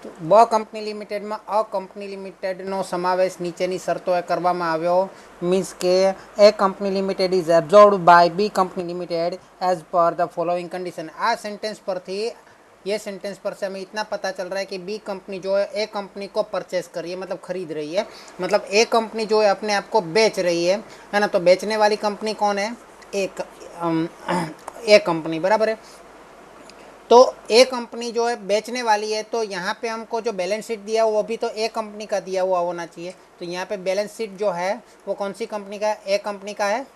તો બ કંપની લિમિટેડમાં અ કંપની લિમિટેડનો સમાવેશ નીચેની શરતોએ કરવામાં આવ્યો. મીન્સ કે A company limited is absorbed by B company limited as per the following condition. आ सेंटेंस पर थी, ये सेंटेंस पर से हमें इतना पता चल रहा है कि बी कंपनी जो है ए कंपनी को परचेस कर रही है, मतलब खरीद रही है. मतलब ए कंपनी जो है अपने आप को बेच रही है ना. तो बेचने वाली कंपनी कौन है? ए कंपनी, बराबर है. तो ए कंपनी जो है बेचने वाली है, तो यहाँ पे हमको जो बैलेंस शीट दिया हुआ वो भी तो ए कंपनी का दिया हुआ होना चाहिए. तो यहाँ पे बैलेंस शीट जो है वो कौन सी कंपनी का है? ए कंपनी का है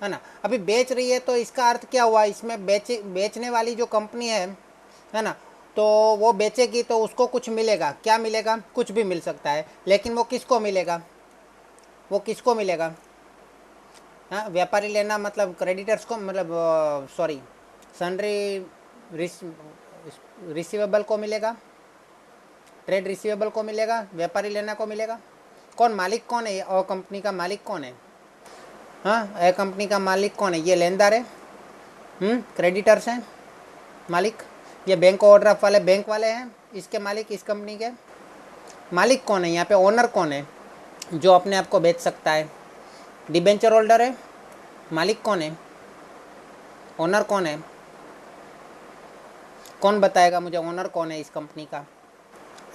ना. अभी बेच रही है तो इसका अर्थ क्या हुआ? इसमें बेचने वाली जो कंपनी है ना, तो वो बेचेगी तो उसको कुछ मिलेगा. क्या मिलेगा? कुछ भी मिल सकता है, लेकिन वो किसको मिलेगा? वो किसको मिलेगा? हाँ, व्यापारी लेना मतलब क्रेडिटर्स को, मतलब सॉरी, सन्ड्री रिसीवेबल को मिलेगा, ट्रेड रिसीवेबल को मिलेगा, व्यापारी लेना को मिलेगा. कौन मालिक कौन है? और कंपनी का मालिक कौन है? हाँ, ए कंपनी का मालिक कौन है? ये लेनदार है, क्रेडिटर्स हैं मालिक. ये बैंक ओवरड्राफ्ट वाले बैंक वाले हैं इसके मालिक. इस कंपनी के मालिक कौन है? यहाँ पे ओनर कौन है जो अपने आप को बेच सकता है? डिबेंचर होल्डर है. मालिक कौन है? ओनर कौन है? कौन बताएगा मुझे ओनर कौन है इस कंपनी का?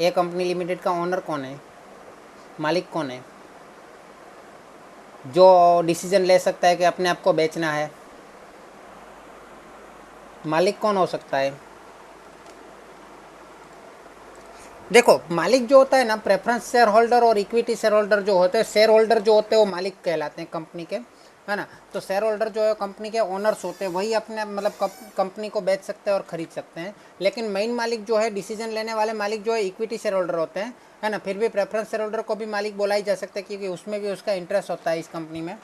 ए कंपनी लिमिटेड का ओनर कौन है? मालिक कौन है जो डिसीजन ले सकता है कि अपने आप को बेचना है? मालिक कौन हो सकता है? देखो, मालिक जो होता है ना, प्रेफरेंस शेयर होल्डर और इक्विटी शेयर होल्डर जो होते हैं, शेयर होल्डर जो होते हैं वो मालिक कहलाते हैं कंपनी के, है ना. तो शेयर होल्डर जो है कंपनी के ओनर्स होते हैं, वही अपने मतलब कंपनी को बेच सकते हैं और ख़रीद सकते हैं. लेकिन मेन मालिक जो है, डिसीजन लेने वाले मालिक जो है, इक्विटी शेयर होल्डर होते हैं, है ना. फिर भी प्रेफरेंस शेयर होल्डर को भी मालिक बोला ही जा सकता है क्योंकि उसमें भी उसका इंटरेस्ट होता है इस कंपनी में,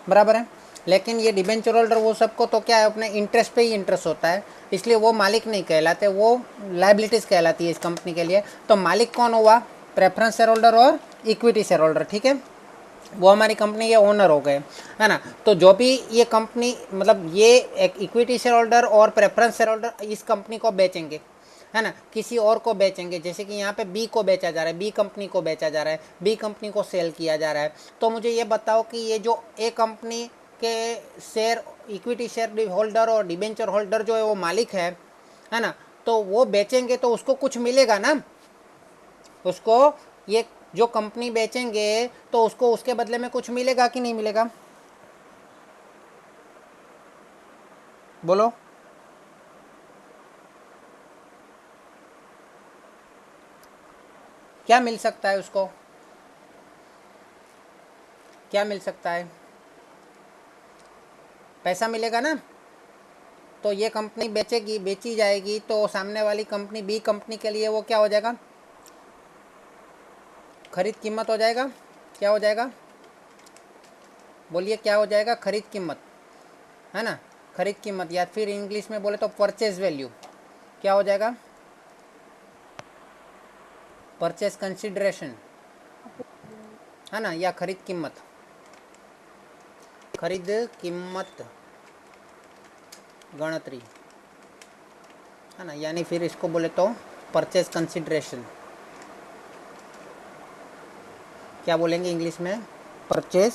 बराबर है. लेकिन ये डिबेंचर होल्डर वो सबको तो क्या है, अपने इंटरेस्ट पे ही इंटरेस्ट होता है, इसलिए वो मालिक नहीं कहलाते, वो लाइबिलिटीज़ कहलाती है इस कंपनी के लिए. तो मालिक कौन हुआ? प्रेफरेंस शेयर होल्डर और इक्विटी शेयर होल्डर, ठीक है. वो हमारी कंपनी के ओनर हो गए, है ना. तो जो भी ये कंपनी, मतलब ये एक इक्विटी शेयर होल्डर और प्रेफरेंस शेयर होल्डर इस कंपनी को बेचेंगे, है ना, किसी और को बेचेंगे. जैसे कि यहाँ पे बी को बेचा जा रहा है, बी कंपनी को बेचा जा रहा है, बी कंपनी को सेल किया जा रहा है. तो मुझे ये बताओ कि ये जो ए कंपनी के शेयर, इक्विटी शेयर होल्डर और डिबेंचर होल्डर जो है वो मालिक है ना. तो वो बेचेंगे तो उसको कुछ मिलेगा ना. उसको ये जो कंपनी बेचेंगे तो उसको उसके बदले में कुछ मिलेगा कि नहीं मिलेगा? बोलो. क्या मिल सकता है उसको? क्या मिल सकता है? पैसा मिलेगा ना. तो ये कंपनी बेचेगी, बेची जाएगी, तो सामने वाली कंपनी बी कंपनी के लिए वो क्या हो जाएगा? खरीद कीमत हो जाएगा. क्या हो जाएगा? बोलिए क्या हो जाएगा? खरीद कीमत, है ना. खरीद कीमत, या फिर इंग्लिश में बोले तो परचेज वैल्यू. क्या हो जाएगा? परचेज कंसिडरेशन, है ना, या खरीद कीमत. खरीद कीमत गणतरी, है ना. यानी फिर इसको बोले तो परचेज कंसिडरेशन. क्या बोलेंगे इंग्लिश में? Purchase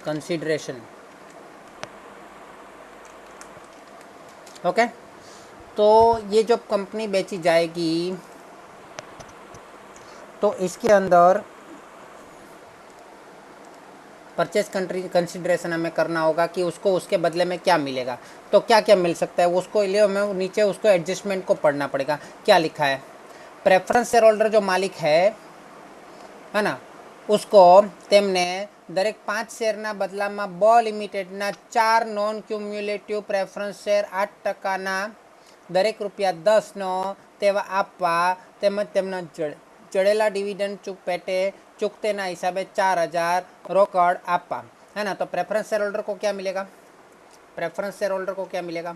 consideration. ओके. तो ये जब कंपनी बेची जाएगी तो इसके अंदर परचेज कंसिडरेशन हमें करना होगा कि उसको उसके बदले में क्या मिलेगा. तो क्या क्या मिल सकता है उसको लिए हमें नीचे उसको एडजस्टमेंट को पढ़ना पड़ेगा. क्या लिखा है? प्रेफरेंस शेयर होल्डर जो मालिक है ना, उसको तेमने दरेक 5 શેરના બદલામાં બ લિમિટેડના 4 નોન ક્યુમ્યુલેટિવ પ્રેફરન્સ શેર 8%ના દરેક ₹10નો તેવા આપવા, તેમજ તેમના ચડેલા ડિવિડન્ડ પેટે ચૂકतेના हिसाबे 4,000 रोकड़ आपा, है ना. तो प्रेफरेंस शेयर होल्डर को क्या मिलेगा? प्रेफरेंस शेयर होल्डर को क्या मिलेगा?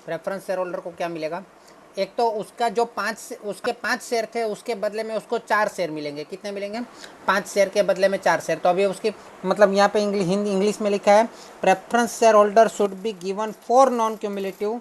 प्रेफरेंस शेयर होल्डर को क्या मिलेगा? एक तो उसका जो उसके 5 शेयर थे उसके बदले में उसको 4 शेयर मिलेंगे. कितने मिलेंगे? 5 शेयर के बदले में 4 शेयर. तो अभी उसकी मतलब यहाँ पे इंग्लिश में लिखा है preference share holder should be given for non cumulative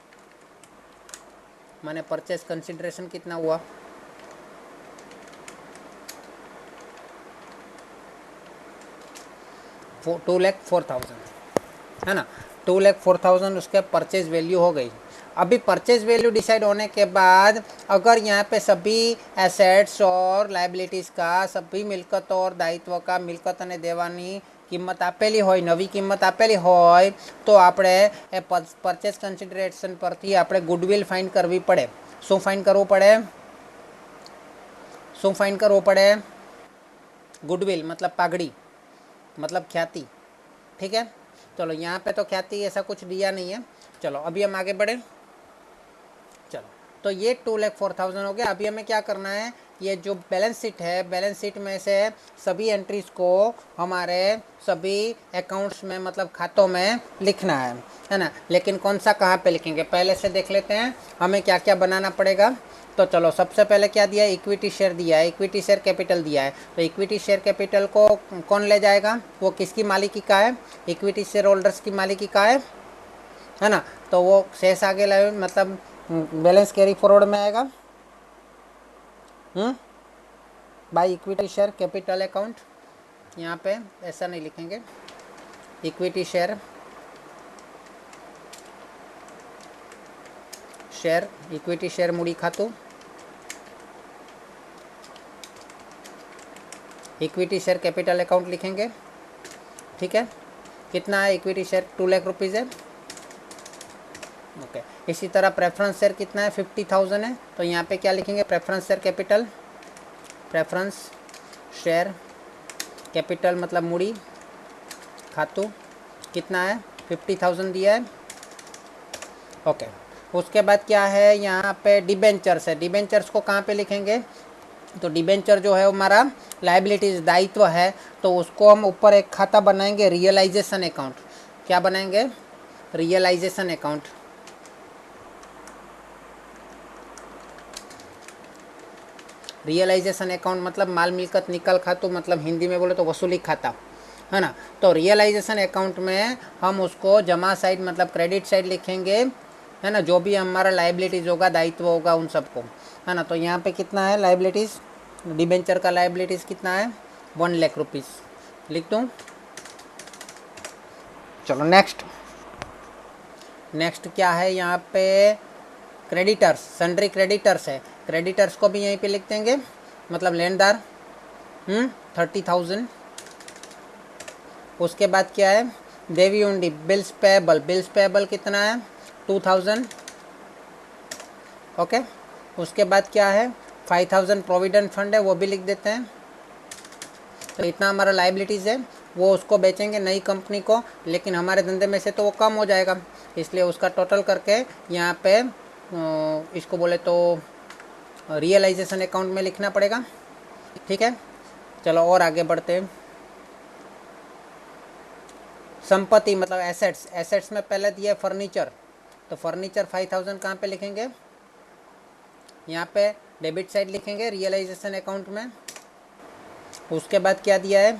माने परचेज कंसिडरेशन कितना हुआ, 2,04,000 है ना, 2,04,000 उसके परचेज वैल्यू हो गई। अभी परचेज वैल्यू डिसाइड होने के बाद अगर यहाँ पे सभी एसेट्स और लायबिलिटीज़ का, सभी मिलकत और दायित्व का, मिलकत અને દેવાની કિંમત આપેલી હોય, નવી કિંમત આપેલી હોય તો આપણે એ પરચેસ કન્સિડરેશન પરથી આપણે ગુડવિલ ફાઇન્ડ કરવી પડે। શું ફાઇન્ડ કરવું પડે? શું ફાઇન્ડ કરવું પડે? गुडविल मतलब पागड़ी, मतलब ख्याति। ठीक है, चलो यहाँ पे तो ख्याति ऐसा कुछ दिया नहीं है। चलो अभी हम आगे बढ़े। चलो तो ये 2,04,000 हो गया। अभी हमें क्या करना है, ये जो बैलेंस शीट है, बैलेंस शीट में से सभी एंट्रीज को हमारे सभी अकाउंट्स में मतलब खातों में लिखना है ना। लेकिन कौन सा कहाँ पे लिखेंगे पहले से देख लेते हैं, हमें क्या क्या बनाना पड़ेगा। तो चलो सबसे पहले क्या दिया है, इक्विटी शेयर दिया है, इक्विटी शेयर कैपिटल दिया है। तो इक्विटी शेयर कैपिटल को कौन ले जाएगा, वो किसकी मालिकी का है, इक्विटी शेयर होल्डर्स की मालिकी का है ना। तो वो शेष आगे लाए मतलब बैलेंस कैरी फॉरवर्ड में आएगा by equity share capital account. यहाँ पे ऐसा नहीं लिखेंगे, equity share equity share Moody खातु, इक्विटी शेयर कैपिटल अकाउंट लिखेंगे। ठीक है, कितना है इक्विटी शेयर, 2 लाख रुपीज़ है। ओके, इसी तरह प्रेफरेंस शेयर कितना है, 50,000 है। तो यहाँ पे क्या लिखेंगे, preference share capital, preference share capital मतलब मूडी खातु कितना है, 50,000 दिया है। ओके, उसके बाद क्या है, यहाँ पे डिबेंचर्स है। डिबेंचर्स को कहाँ पे लिखेंगे, तो डिबेंचर जो है हमारा लायबिलिटीज दायित्व है, तो उसको हम ऊपर एक खाता बनाएंगे, रियलाइजेशन अकाउंट। क्या बनाएंगे, रियलाइजेशन अकाउंट। रियलाइजेशन अकाउंट मतलब माल मिलकत निकाल खातु, मतलब हिंदी में बोले तो वसूली खाता है ना। तो रियलाइजेशन अकाउंट में हम उसको जमा साइड मतलब क्रेडिट साइड लिखेंगे है ना, जो भी हमारा लायबिलिटीज़ होगा, दायित्व होगा, उन सबको है ना। तो यहाँ पे कितना है लायबिलिटीज़, डिबेंचर का लायबिलिटीज़ कितना है, 1 लाख रुपीज़ लिख दूँ। चलो नेक्स्ट क्या है, यहाँ पे क्रेडिटर्स, सन्ड्री क्रेडिटर्स है। क्रेडिटर्स को भी यहीं पे लिख देंगे, मतलब लेनदार 30,000। उसके बाद क्या है, देवी उंडी, बिल्स पेबल कितना है, 2,000। ओके, उसके बाद क्या है, 5,000 प्रोविडेंट फंड है, वो भी लिख देते हैं। तो इतना हमारा लायबिलिटीज़ है, वो उसको बेचेंगे नई कंपनी को, लेकिन हमारे धंधे में से तो वो कम हो जाएगा, इसलिए उसका टोटल करके यहाँ पे इसको बोले तो रियलाइजेशन अकाउंट में लिखना पड़ेगा। ठीक है, चलो और आगे बढ़ते हैं। संपत्ति मतलब एसेट्स में पहले दिया फर्नीचर, तो फर्नीचर 5,000 कहाँ पे लिखेंगे, यहाँ पे डेबिट साइड लिखेंगे रियलाइजेशन अकाउंट में। उसके बाद क्या दिया है,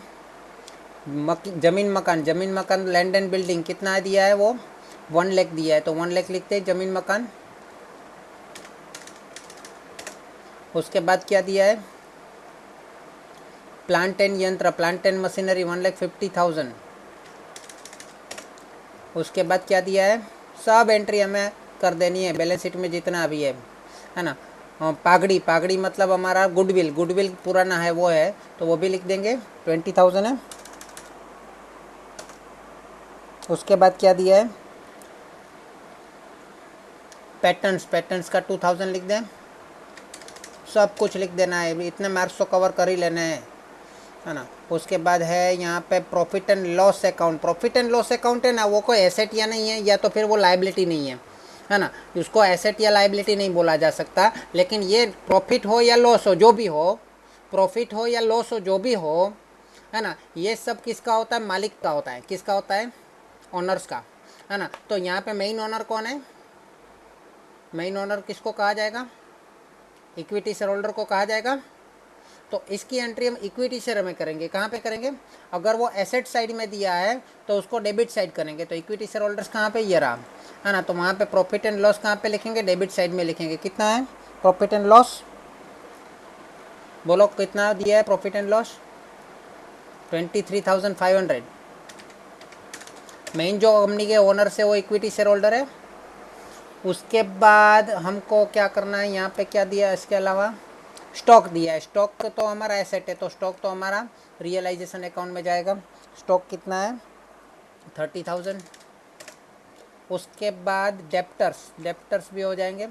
जमीन मकान लैंड एंड बिल्डिंग कितना दिया है, वो 1 लाख दिया है, तो 1 लाख लिखते हैं जमीन मकान। उसके बाद क्या दिया है, प्लांट एंड मशीनरी 1,50,000। उसके बाद क्या दिया है, सब एंट्री हमें कर देनी है बैलेंस शीट में जितना अभी है ना। पागड़ी मतलब हमारा गुडविल पुराना है वो है, तो वो भी लिख देंगे, 20,000 है। उसके बाद क्या दिया है, पैटर्न्स का 2,000 लिख दें, सब कुछ लिख देना है, इतने मार्क्स तो कवर कर ही लेने हैं है ना। उसके बाद है यहाँ पे प्रॉफिट एंड लॉस अकाउंट है ना, वो कोई एसेट या नहीं है, या तो फिर वो लायबिलिटी नहीं है ना। उसको एसेट या लायबिलिटी नहीं बोला जा सकता, लेकिन ये प्रॉफिट हो या लॉस हो, जो भी हो, प्रॉफिट हो या लॉस हो, जो भी हो है ना, ये सब किसका होता है, मालिक का होता है। किसका होता है, ओनर्स का है ना। तो यहाँ पे मेन ओनर कौन है, मेन ओनर किसको कहा जाएगा, इक्विटी शेयर होल्डर को कहा जाएगा तो इसकी एंट्री हम इक्विटी शेयर में करेंगे। कहाँ पे करेंगे? अगर वो एसेट साइड में दिया है तो उसको डेबिट साइड करेंगे। तो इक्विटी शेयर होल्डर्स कहाँ पे? ये रहा, है ना। तो वहाँ पे प्रॉफिट एंड लॉस कहाँ पे लिखेंगे? डेबिट साइड में लिखेंगे। कितना है प्रॉफिट एंड लॉस? बोलो कितना दिया है प्रॉफिट एंड लॉस? 23,500। मेन जो कंपनी के ओनर से वो इक्विटी शेयर होल्डर है। उसके बाद हमको क्या करना है, यहाँ पे क्या दिया है इसके अलावा? स्टॉक दिया है। स्टॉक तो हमारा एसेट है, तो स्टॉक तो हमारा रियलाइजेशन अकाउंट में जाएगा। स्टॉक कितना है? 30,000। उसके बाद डेप्टर्स भी हो जाएंगे।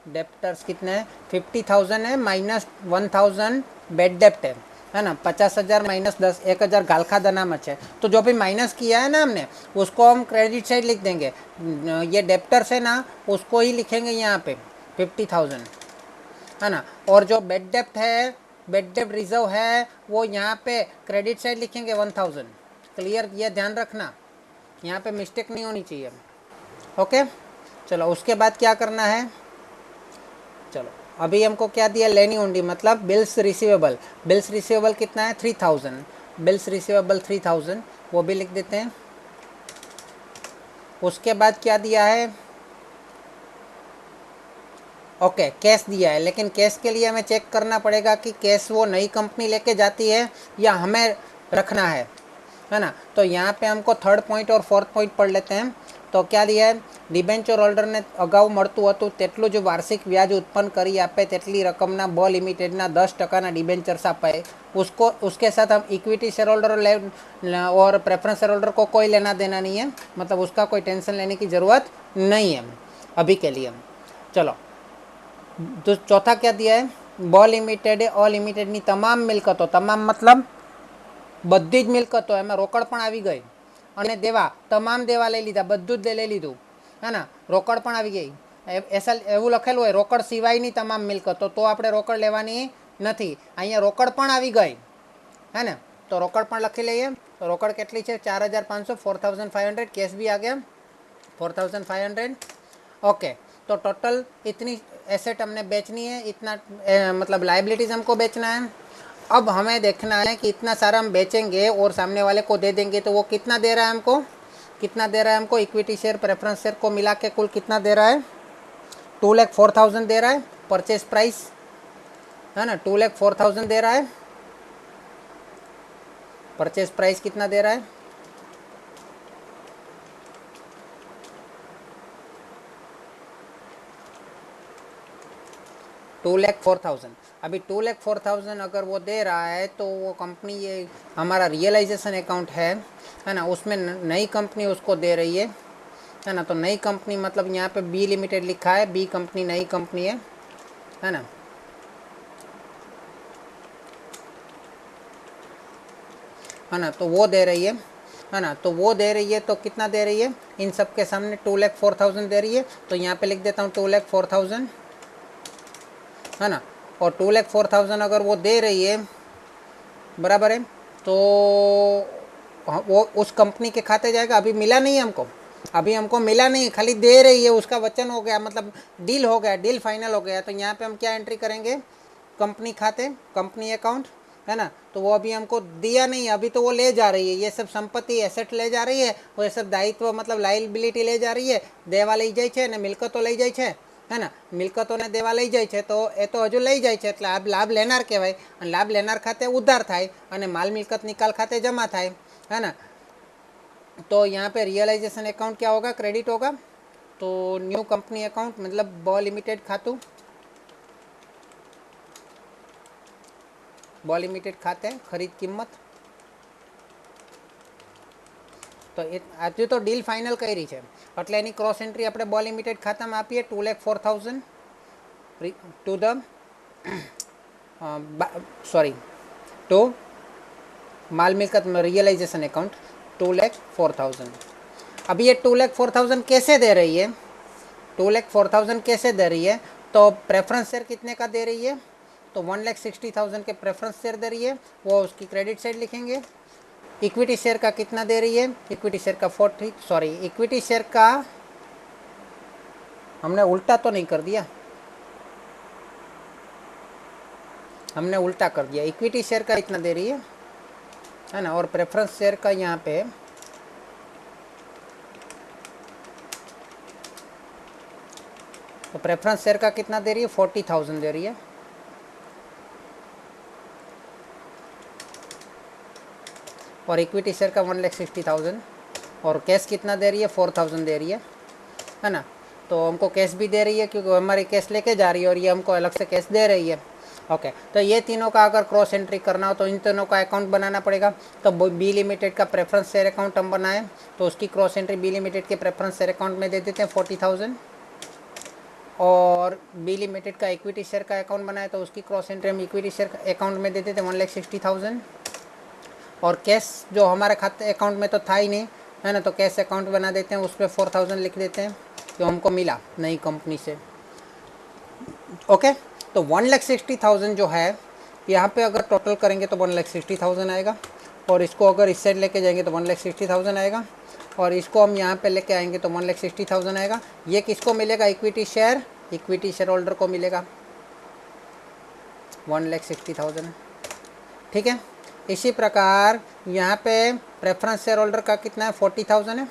डेप्टर्स कितने हैं? 50,000 है, माइनस 1,000 बेड डेप्ट है ना। 50,000 माइनस 10, 1,000 गालखा दनामच है। तो जो भी माइनस किया है ना हमने, उसको हम क्रेडिट साइड लिख देंगे। ये डेप्टर्स है ना, उसको ही लिखेंगे यहाँ पे 50,000, है ना। और जो बेड डेप्ट है, बेड डेप्ट रिजर्व है, वो यहाँ पे क्रेडिट साइड लिखेंगे 1,000। क्लियर? ये ध्यान रखना, यहाँ पे मिस्टेक नहीं होनी चाहिए। ओके, चलो उसके बाद क्या करना है? चलो अभी हमको क्या दिया? लेनी हुंडी मतलब बिल्स रिसीवेबल। बिल्स रिसीवेबल कितना है? 3,000। बिल्स रिसीवेबल 3,000, वो भी लिख देते हैं। उसके बाद क्या दिया है? ओके, कैश दिया है, लेकिन कैश के लिए हमें चेक करना पड़ेगा कि कैश वो नई कंपनी लेके जाती है या हमें रखना है ना। तो यहाँ पे हमको थर्ड पॉइंट और फोर्थ पॉइंट पढ़ लेते हैं। तो क्या दिया है? ડિબેન્ચર હોલ્ડરને અગાઉ મળતું હતું તેટલું જ વાર્ષિક વ્યાજ ઉત્પન્ન કરી આપે તેટલી રકમના બ લિમિટેડના 10% डिबेंचर्स अपाए। उसको उसके साथ हम इक्विटी शेयर होल्डर और प्रेफरेंस शेयर होल्डर को कोई लेना देना नहीं है, मतलब उसका कोई टेंशन लेने की ज़रूरत नहीं है अभी के लिए। चलो तो चौथा क्या दिया है? બ લિમિટેડે અલિમિટેડની તમામ મિલકતો, તમામ मतलब બધી જ મિલકતો, એમાં રોકડ પણ આવી ગઈ અને દેવા, તમામ દેવા લઈ લીધા, બધું જ લઈ લીધું, है ना। રોકડ પણ આવી ગઈ। એસા એવું લખેલું હોય રોકડ સિવાયની તમામ મિલકતો, તો આપણે રોકડ લેવાની નથી। અહીંયા રોકડ પણ આવી ગઈ, है ना। तो રોકડ પણ લખી લઈએ। તો રોકડ કેટલી છે? 4,500, 4,500। कैश भी आ गया 4,500। ओके, तो टोटल इतनी एसेट हमने बेचनी है, इतना मतलब लाइबिलिटीज़ हमको बेचना है। अब हमें देखना है कि इतना सारा हम बेचेंगे और सामने वाले को दे देंगे तो वो कितना दे रहा है हमको? कितना दे रहा है हमको? इक्विटी शेयर प्रेफरेंस शेयर को मिला के कुल कितना दे रहा है? 2,04,000 दे रहा है परचेज प्राइस, है ना। 2,04,000 दे रहा है परचेज प्राइस। कितना दे रहा है? $2,04,000। अभी 2,04,000 अगर वो दे रहा है तो वो कंपनी, ये हमारा रियलाइजेशन अकाउंट है ना, उसमें नई कंपनी उसको दे रही है ना। तो नई कंपनी मतलब यहाँ पे बी लिमिटेड लिखा है, बी कंपनी नई कंपनी है ना। है ना, तो वो दे रही है ना। तो वो दे रही है तो कितना दे रही है? इन सब के सामने 2,04,000 दे रही है। तो यहाँ पे लिख देता हूँ 2,04,000, है ना। और 2,04,000 अगर वो दे रही है, बराबर है, तो वो उस कंपनी के खाते जाएगा। अभी मिला नहीं है हमको, अभी हमको मिला नहीं, खाली दे रही है, उसका वचन हो गया, मतलब डील हो गया, डील फाइनल हो गया। तो यहाँ पे हम क्या एंट्री करेंगे? कंपनी खाते, कंपनी अकाउंट, है ना। तो वो अभी हमको दिया नहीं, अभी तो वो ले जा रही है, ये सब संपत्ति एसेट ले जा रही है, वो ये सब दायित्व मतलब लायबिलिटी ले जा रही है, देवा લઈ જાય છે ને મિલકતો લઈ જાય છે, है ना। મિલકતોને દેવા લઈ જાય છે, તો એ તો હજુ લઈ જાય છે એટલે આ લાભ લેનાર કહેવાય, અને લાભ લેનાર ખાતે ઉધાર થાય અને માલ મિલકત નિકાલ ખાતે જમા થાય, है ना। तो यहाँ पे रियलाइजेशन अकाउंट क्या होगा? क्रेडिट होगा। तो न्यू कंपनी अकाउंट मतलब ब लिमिटेड खातु, બ લિમિટેડ ખાતે ખરીદ કિંમત। તો એ આજે તો ડીલ ફાઇનલ કરી છે એટલે એની ક્રોસ એન્ટ્રી આપણે બ લિમિટેડ ખાતામાં આપીએ 2,04,000 ટુ ધ सॉरी टू माल मिलकत रियलाइजेशन अकाउंट 2,04,000। अभी ये 2,04,000 कैसे दे रही है? 2,04,000 कैसे दे रही है? तो प्रेफरेंस शेयर कितने का दे रही है? तो 1,60,000 के प्रेफरेंस शेयर दे रही है, वो उसकी क्रेडिट साइड लिखेंगे। इक्विटी शेयर का कितना दे रही है? इक्विटी शेयर का 40, सॉरी इक्विटी शेयर का हमने उल्टा तो नहीं कर दिया, हमने उल्टा कर दिया, इक्विटी शेयर का इतना दे रही है ना, और प्रेफरेंस शेयर का यहाँ पे तो प्रेफरेंस शेयर का कितना दे रही है, 40,000 दे रही है, और इक्विटी शेयर का 1,60,000, और कैश कितना दे रही है, 4,000 दे रही है ना। तो हमको कैश भी दे रही है क्योंकि हमारी कैश लेके जा रही है, और ये हमको अलग से कैश दे रही है। ओके, तो ये तीनों का अगर क्रॉस एंट्री करना हो तो इन तीनों का अकाउंट बनाना पड़ेगा। तो बी लिमिटेड का प्रेफरेंस शेयर अकाउंट हम बनाएं, तो उसकी क्रॉस एंट्री बी लिमिटेड के प्रेफरेंस शेयर अकाउंट में दे देते हैं 40,000, और बी लिमिटेड का इक्विटी शेयर का अकाउंट बनाए तो उसकी क्रॉस एंट्री हम इक्विटी शेयर अकाउंट में दे देते हैं 1,60,000, और कैश जो हमारे खाते अकाउंट में तो था ही नहीं, है ना, तो कैश अकाउंट बना देते हैं, उस पर 4,000 लिख देते हैं जो हमको मिला नई कंपनी से। ओके, तो 1,60,000 जो है यहाँ पे अगर टोटल करेंगे तो 1,60,000 आएगा, और इसको अगर इस साइड लेके जाएंगे तो 1,60,000 आएगा, और इसको हम यहाँ पे लेके आएंगे तो 1,60,000 आएगा। ये किसको मिलेगा, इक्विटी शेयर होल्डर को मिलेगा 1,60,000, ठीक है। इसी प्रकार यहाँ पे प्रेफरेंस शेयर होल्डर का कितना है, 40,000 है,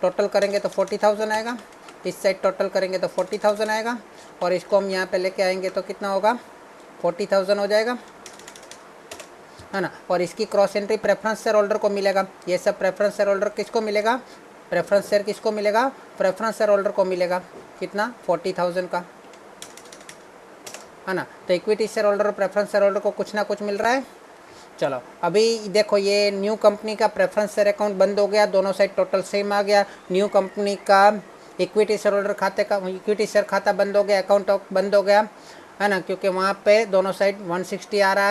टोटल करेंगे तो 40,000 आएगा, इस साइड टोटल करेंगे तो 40,000 आएगा, और इसको हम यहाँ पे लेके आएंगे तो कितना होगा, 40,000 हो जाएगा, है ना। और इसकी cross entry preference share holder को मिलेगा, ये सब प्रेफरेंस शेयर होल्डर किसको मिलेगा, प्रेफरेंस शेयर किसको मिलेगा, प्रेफरेंस शेयर होल्डर को मिलेगा कितना, 40,000 का, है ना। तो इक्विटी शेयर होल्डर और प्रेफरेंस शेयर होल्डर को कुछ ना कुछ मिल रहा है। चलो अभी देखो, ये न्यू कंपनी का प्रेफरेंस शेयर अकाउंट बंद हो गया, दोनों साइड टोटल सेम आ गया। न्यू कंपनी का इक्विटी शेयर होल्डर खाते का इक्विटी शेयर खाता बंद हो गया, अकाउंट बंद हो गया, है ना, क्योंकि वहाँ पे दोनों साइड 160 आ रहा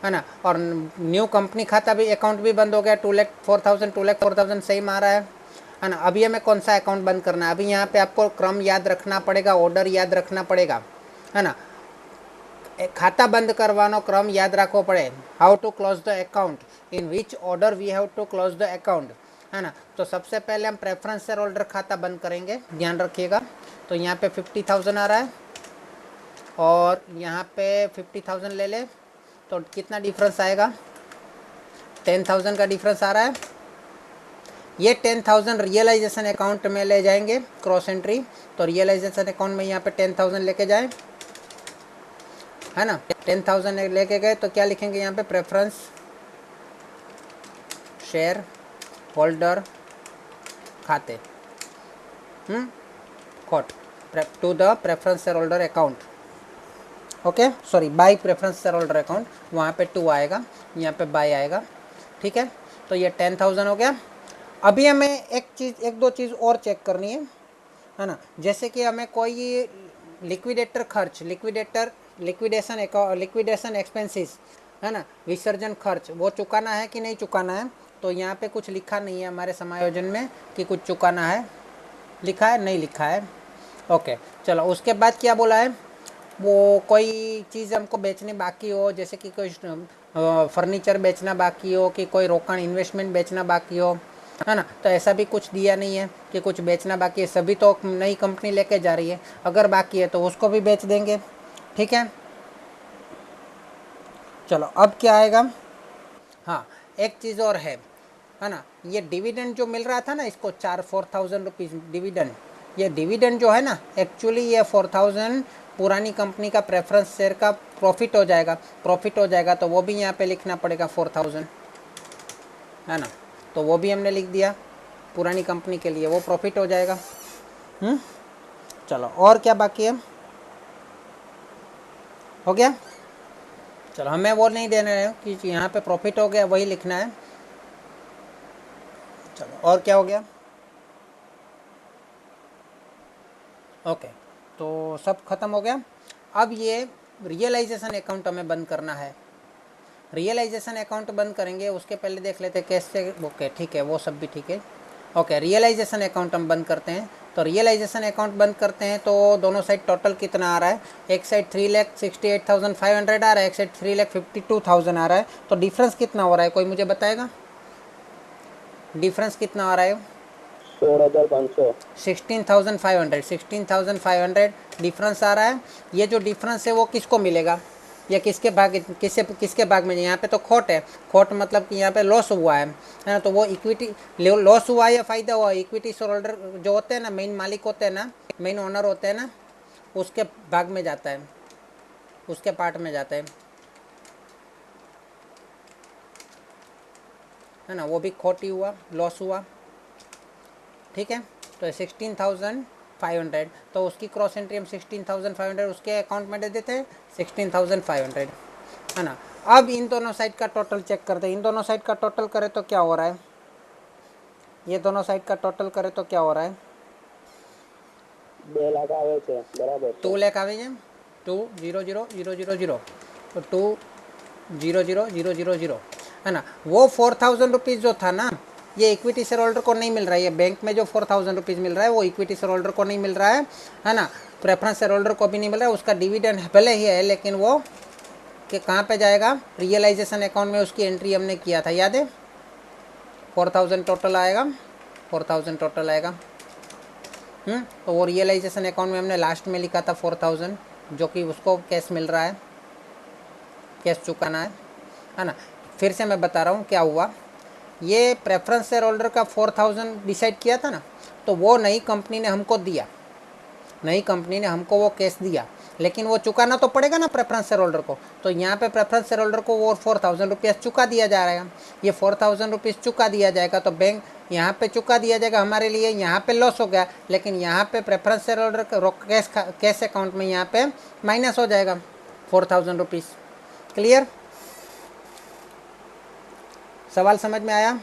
है ना। और न्यू कंपनी खाता भी अकाउंट भी बंद हो गया, 2,04,000 सेम आ रहा है ना। अभी हमें कौन सा अकाउंट बंद करना है, अभी यहाँ पे आपको क्रम याद रखना पड़ेगा, ऑर्डर याद रखना पड़ेगा, है ना। खाता बंद करवानो क्रम याद रखो पड़े, how to close the account, in which order we have to close the account, है ना। तो सबसे पहले हम प्रेफरेंस शेयर होल्डर खाता बंद करेंगे, ध्यान रखिएगा। तो यहाँ पे 50,000 आ रहा है, और यहाँ पे 50,000 ले ले तो कितना डिफरेंस आएगा, 10,000 का डिफरेंस आ रहा है। ये 10,000 रियलाइजेशन अकाउंट में ले जाएंगे क्रॉस एंट्री, तो रियलाइजेशन अकाउंट में यहाँ पे 10,000 लेके जाए, है ना। 10,000 लेके गए तो क्या लिखेंगे यहाँ पे, प्रेफरेंस शेयर होल्डर खाते, quote to the preference shareholder account, okay, sorry by preference shareholder account, वहाँ पे 2 आएगा, यहाँ पे बाय आएगा, ठीक है। तो ये 10,000 हो गया। अभी हमें एक दो चीज़ और चेक करनी है ना। जैसे कि हमें कोई लिक्विडेटर खर्च, लिक्विडेशन एक्सपेंसेस, है ना, विसर्जन खर्च, वो चुकाना है कि नहीं चुकाना है। तो यहाँ पे कुछ लिखा नहीं है हमारे समायोजन में कि कुछ चुकाना है, लिखा है नहीं लिखा है, ओके। चलो उसके बाद क्या बोला है, वो कोई चीज़ हमको बेचने बाकी हो, जैसे कि कोई फर्नीचर बेचना बाकी हो, कि कोई रोकाण इन्वेस्टमेंट बेचना बाकी हो, है ना। तो ऐसा भी कुछ दिया नहीं है कि कुछ बेचना बाकी है, सभी तो नई कंपनी लेके जा रही है, अगर बाकी है तो उसको भी बेच देंगे, ठीक है। चलो अब क्या आएगा, हाँ एक चीज़ और है ना, ये डिविडेंड जो मिल रहा था ना इसको 4,000 रुपीज़ डिविडेंड, ये डिविडेंड जो है ना, एक्चुअली ये 4,000 पुरानी कंपनी का प्रेफरेंस शेयर का प्रॉफिट हो जाएगा, तो वो भी यहाँ पे लिखना पड़ेगा 4,000, है ना। तो वो भी हमने लिख दिया, पुरानी कंपनी के लिए वो प्रॉफिट हो जाएगा। चलो और क्या बाकी है, हो गया। चलो हमें वो नहीं देना है कि यहाँ पे प्रॉफिट हो गया वही लिखना है। चलो और क्या हो गया, ओके, तो सब खत्म हो गया। अब ये रियलाइजेशन अकाउंट हमें बंद करना है, रियलाइजेशन अकाउंट बंद करेंगे, उसके पहले देख लेते हैं कैसे, ओके ठीक है, वो सब भी ठीक है, ओके। रियलाइजेशन अकाउंट हम बंद करते हैं, तो रियलाइजेशन अकाउंट बंद करते हैं तो दोनों साइड टोटल कितना आ रहा है, एक साइड 3,68,500 आ रहा है, एक साइड 3,52,000 आ रहा है, तो डिफरेंस कितना हो रहा है, कोई मुझे बताएगा डिफरेंस कितना आ रहा है, 16,500 डिफरेंस आ रहा है। ये जो डिफरेंस है वो किसको मिलेगा, या किसके भाग में, यहाँ पे तो खोट है, खोट मतलब कि यहाँ पे लॉस हुआ है ना, तो वो इक्विटी लॉस हुआ है या फ़ायदा हुआ, इक्विटी शेयर होल्डर जो होते हैं ना, मेन मालिक होते हैं ना, मेन ओनर होते हैं ना, उसके भाग में जाता है, उसके पार्ट में जाता है ना, वो भी खोटी हुआ, लॉस हुआ, ठीक है। तो 16,500, तो उसकी क्रॉस एंट्री हम 16,500 उसके अकाउंट में दे देते हैं, 16,500 है ना। अब इन दोनों साइड का टोटल चेक करते हैं, इन दोनों साइड का टोटल करें तो क्या हो रहा है, ये दोनों साइड का टोटल करें तो क्या हो रहा है, 2 लाख આવે છે બરાબર છે 2 लाख આવે છે, 200,000 तो 200,000 है ना। वो 4,000 रुपीज़ जो था ना, ये इक्विटी शेयर होल्डर को नहीं मिल रहा है, ये बैंक में जो 4,000 रुपीज़ मिल रहा है वो इक्विटी शेयर होल्डर को नहीं मिल रहा है ना, प्रेफरेंस शेयर होल्डर को भी नहीं मिल रहा है, उसका डिविडेंड भले ही है लेकिन वो कि कहाँ पे जाएगा, रियलाइजेशन अकाउंट में उसकी एंट्री हमने किया था, याद है, 4,000 टोटल आएगा, 4,000 टोटल आएगा। तो वो रियलाइजेशन अकाउंट में हमने लास्ट में लिखा था 4,000, जो कि उसको कैश मिल रहा है, कैश चुकाना है ना। फिर से मैं बता रहा हूँ क्या हुआ, ये प्रेफरेंस शेयर होल्डर का 4,000 डिसाइड किया था ना, तो वो नई कंपनी ने हमको दिया, नई कंपनी ने हमको वो कैश दिया, लेकिन वो चुकाना तो पड़ेगा ना प्रेफरेंस शेयर होल्डर को, तो यहाँ पे प्रेफरेंस शेयर होल्डर को वो 4,000 रुपये चुका दिया जा रहा है, ये 4,000 रुपीज़ चुका दिया जाएगा, तो बैंक यहाँ पे चुका दिया जाएगा हमारे लिए, यहाँ पे लॉस हो गया, लेकिन यहाँ पे preference share holder cash account में यहाँ पे माइनस हो जाएगा 4,000 रुपीज़। क्लियर, सवाल समझ में आया।